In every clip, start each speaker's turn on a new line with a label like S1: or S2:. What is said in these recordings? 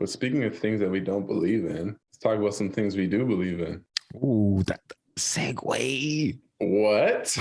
S1: But speaking of things that we don't believe in, let's talk about some things we do believe in.
S2: Ooh, that segue.
S1: What?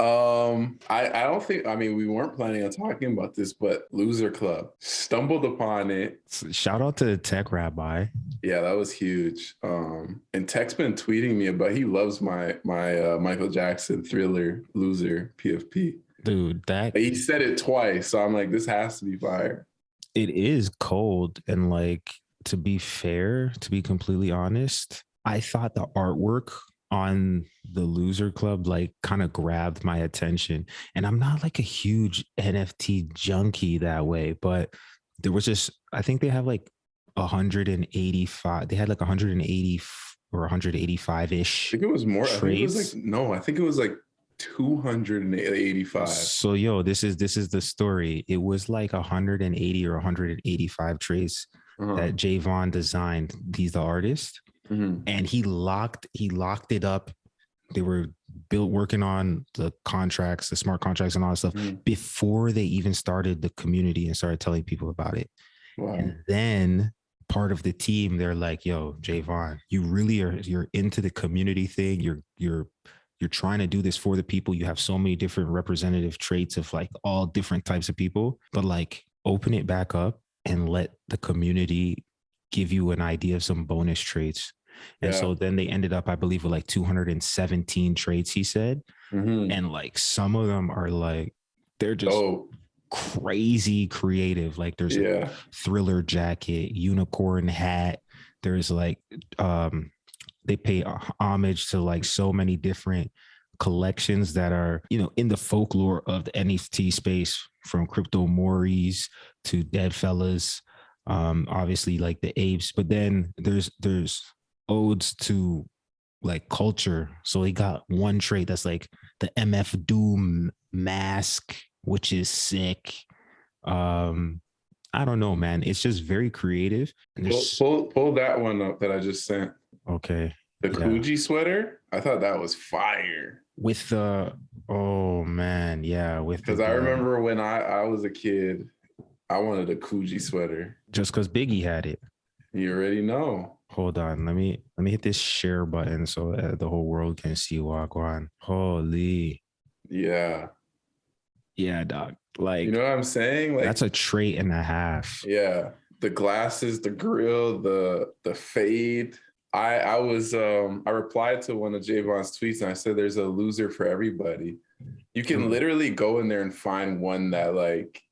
S1: I don't think, I mean, we weren't planning on talking about this, but Loser Club, stumbled upon it.
S2: Shout out to the tech rabbi.
S1: Yeah, that was huge. And Tech's been tweeting me about, he loves my Michael Jackson Thriller Loser PFP.
S2: Dude,
S1: He said it twice, so I'm like, this has to be fire.
S2: It is cold, and like, to be fair, to be completely honest, I thought the artwork on the Loser Club like kind of grabbed my attention. And I'm not like a huge NFT junkie that way, but there was just, I think they have like 185. They had like 180 or 185-ish.
S1: I think it was more.
S2: Traits.
S1: I think it was like, no, I think it was like 285.
S2: So yo, this is the story. It was like 180 or 185 traits that Javon designed. He's the artist. And he locked it up. They were working on the contracts, the smart contracts and all that stuff before they even started the community and started telling people about it. Wow. And then part of the team, they're like, yo, Javon, you really you're into the community thing. You're trying to do this for the people. You have so many different representative traits of like all different types of people, but like open it back up and let the community give you an idea of some bonus traits. And so then they ended up, I believe, with like 217 traits, he said. And like some of them are like, they're just crazy creative. Like there's a thriller jacket, unicorn hat. There's like, they pay homage to like so many different collections that are, you know, in the folklore of the NFT space, from Crypto Moris to Dead Fellas, obviously like the apes. But then there's odes to like culture. So he got one trait that's like the MF Doom mask, which is sick. I don't know, man. It's just very creative.
S1: Pull that one up that I just sent.
S2: Okay.
S1: The Coogee sweater. I thought that was fire.
S2: With the, oh man, yeah.
S1: Because I remember when I was a kid, I wanted a Coogee sweater.
S2: Just because Biggie had it.
S1: You already know.
S2: Hold on, let me hit this share button so the whole world can see Wagwan. Holy.
S1: Yeah,
S2: dog. Like, you
S1: know what I'm saying? Like,
S2: that's a trait and a half.
S1: Yeah, the glasses, the grill, the fade. I replied to one of Javon's tweets and I said, "There's a loser for everybody. You can literally go in there and find one that like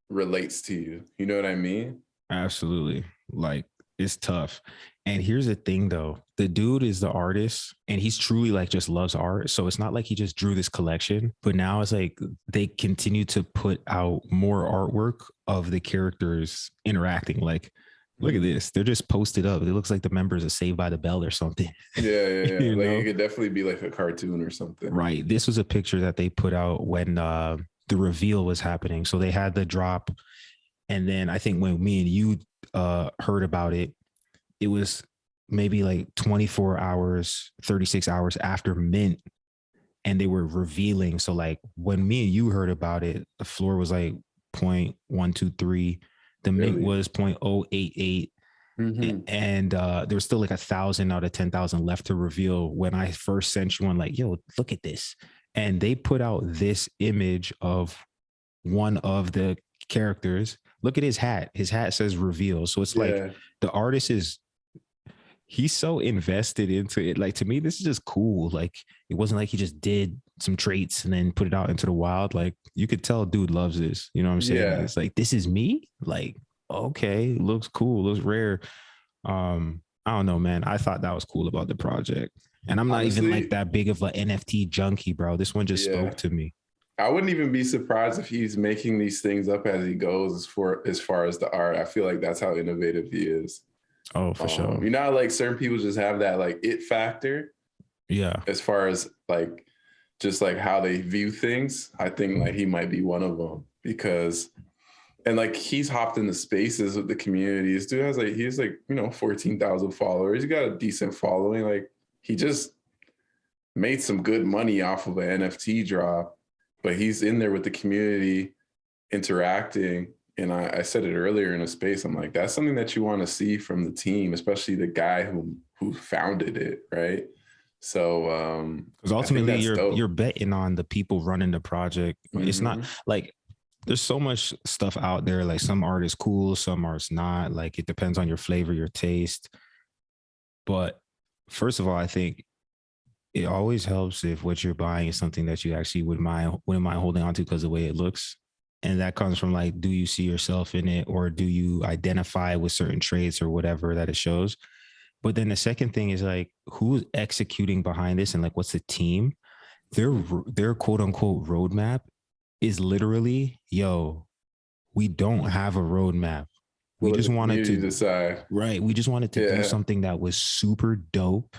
S1: relates to you. You know what I mean?" Absolutely.
S2: Like, it's tough. And here's the thing though, the dude is the artist and he's truly like just loves art. So it's not like he just drew this collection, but now it's like they continue to put out more artwork of the characters interacting. Like, look at this. They're just posted up. It looks like the members of Saved by the Bell or something.
S1: Yeah. It could definitely be like a cartoon or something.
S2: Right. This was a picture that they put out when the reveal was happening. So they had the drop. And then I think when me and you heard about it, it was maybe like 24 hours, 36 hours after mint, and they were revealing. So like when me and you heard about it, the floor was like 0.123. The mint was 0.088. And there was still like 1,000 out of 10,000 left to reveal when I first sent you one, like, yo, look at this. And they put out this image of one of the characters. Look at his hat. His hat says reveal. So it's like the artist he's so invested into it. Like, to me, this is just cool. Like, it wasn't like he just did some traits and then put it out into the wild. Like, you could tell dude loves this. You know what I'm saying? Yeah. It's like, this is me. Like, okay, looks cool, looks rare. I don't know, man. I thought that was cool about the project. And I'm not even like that big of an NFT junkie, bro. This one just spoke to me.
S1: I wouldn't even be surprised if he's making these things up as he goes as far as the art. I feel like that's how innovative he is.
S2: Oh, for sure.
S1: You know, like certain people just have that like it factor.
S2: Yeah.
S1: As far as like, just like how they view things. I think like he might be one of them because, and like he's hopped into spaces with the community. This dude has like, he's like, 14,000 followers. He's got a decent following. Like he just made some good money off of an NFT drop, but he's in there with the community interacting. and I said it earlier in a space, I'm like, that's something that you want to see from the team, especially the guy who founded it, right? So
S2: because ultimately you're betting on the people running the project. It's not like there's so much stuff out there. Like some art is cool, some art's not. Like it depends on your flavor, your taste. But first of all, I think it always helps if what you're buying is something that you actually wouldn't mind holding on to because of the way it looks. And that comes from like, do you see yourself in it, or do you identify with certain traits or whatever that it shows? But then the second thing is like, who's executing behind this, and like, what's the team? Their quote unquote roadmap is literally, yo, we don't have a roadmap. We just wanted to
S1: decide.
S2: Right. We just wanted to do something that was super dope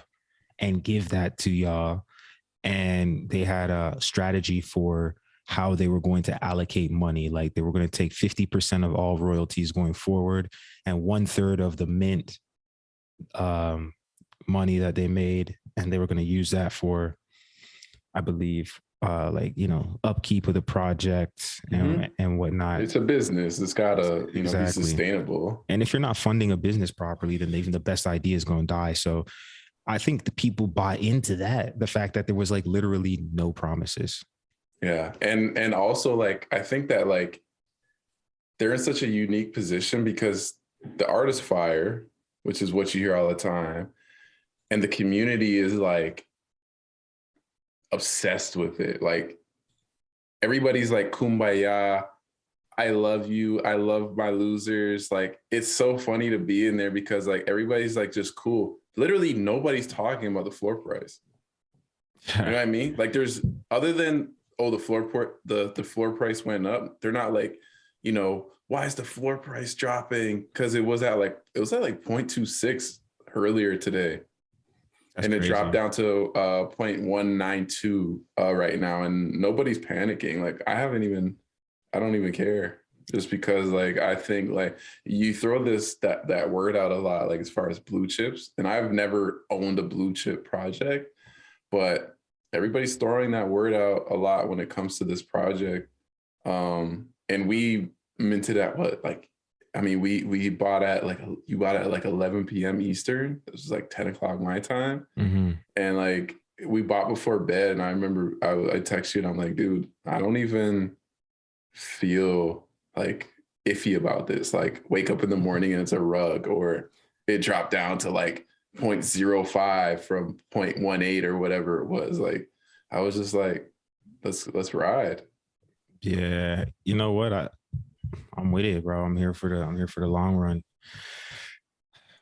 S2: and give that to y'all. And they had a strategy for how they were going to allocate money. Like they were going to take 50% of all royalties going forward, and 1/3 of the mint money that they made. And they were going to use that for, I believe, like, you know, upkeep of the project and whatnot.
S1: It's a business. It's gotta, be sustainable.
S2: And if you're not funding a business properly, then even the best idea is going to die. So I think the people buy into that, the fact that there was like literally no promises.
S1: Yeah. And also like, I think that like they're in such a unique position because the art is fire, which is what you hear all the time. And the community is like obsessed with it. Like everybody's like kumbaya. I love you. I love my losers. Like it's so funny to be in there because like everybody's like just cool. Literally nobody's talking about the floor price. You know what I mean? Like there's other than, oh, the floor price went up. They're not like, why is the floor price dropping? Because it was at like 0.26 earlier today. That's and it crazy. Dropped down to 0.192 right now. And nobody's panicking. Like I don't even care. Just because like I think like you throw that word out a lot, like as far as blue chips, and I've never owned a blue chip project, but everybody's throwing that word out a lot when it comes to this project. And we minted at what? Like, I mean, we bought at like, you bought at like 11 p.m. Eastern. It was like 10 o'clock my time. And like we bought before bed. And I remember I text you and I'm like, dude, I don't even feel like iffy about this. Like wake up in the morning and it's a rug, or it dropped down to like 0.05 from 0.18 or whatever it was. Like I was just like, let's ride.
S2: Yeah, you know what? I'm with it, bro. I'm here for the long run.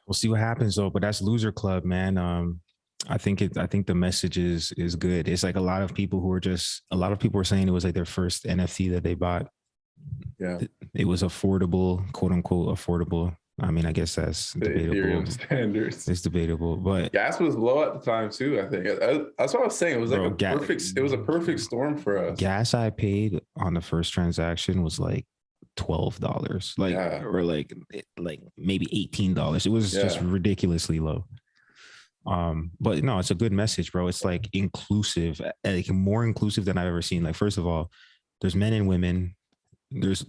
S2: We'll see what happens though. But that's Loser Club, man. I think the message is good. It's like a lot of people were saying it was like their first NFT that they bought.
S1: Yeah,
S2: it was affordable, quote unquote affordable. I mean, I guess that's debatable.
S1: Ethereum standards.
S2: It's debatable, but
S1: gas was low at the time too. I think that's what I was saying. It was like it was a perfect storm for us.
S2: Gas I paid on the first transaction was like $12, or like maybe $18. It was just ridiculously low. But no, it's a good message, bro. It's like inclusive, like more inclusive than I've ever seen. Like, first of all, there's men and women. There's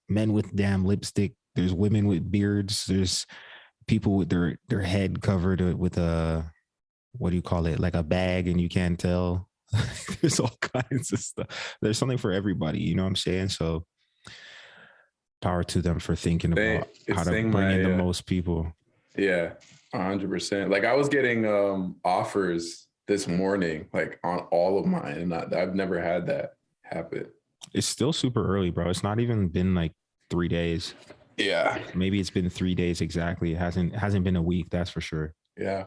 S2: men with damn lipstick. There's women with beards. There's people with their head covered with a, what do you call it? Like a bag, and you can't tell. There's all kinds of stuff. There's something for everybody. You know what I'm saying? So power to them for thinking about how to bring in the most people.
S1: Yeah, 100%. Like I was getting offers this morning, like on all of mine, and I've never had that happen.
S2: It's still super early, bro. It's not even been like 3 days.
S1: Yeah.
S2: Maybe it's been 3 days exactly. It hasn't been a week, that's for sure.
S1: Yeah.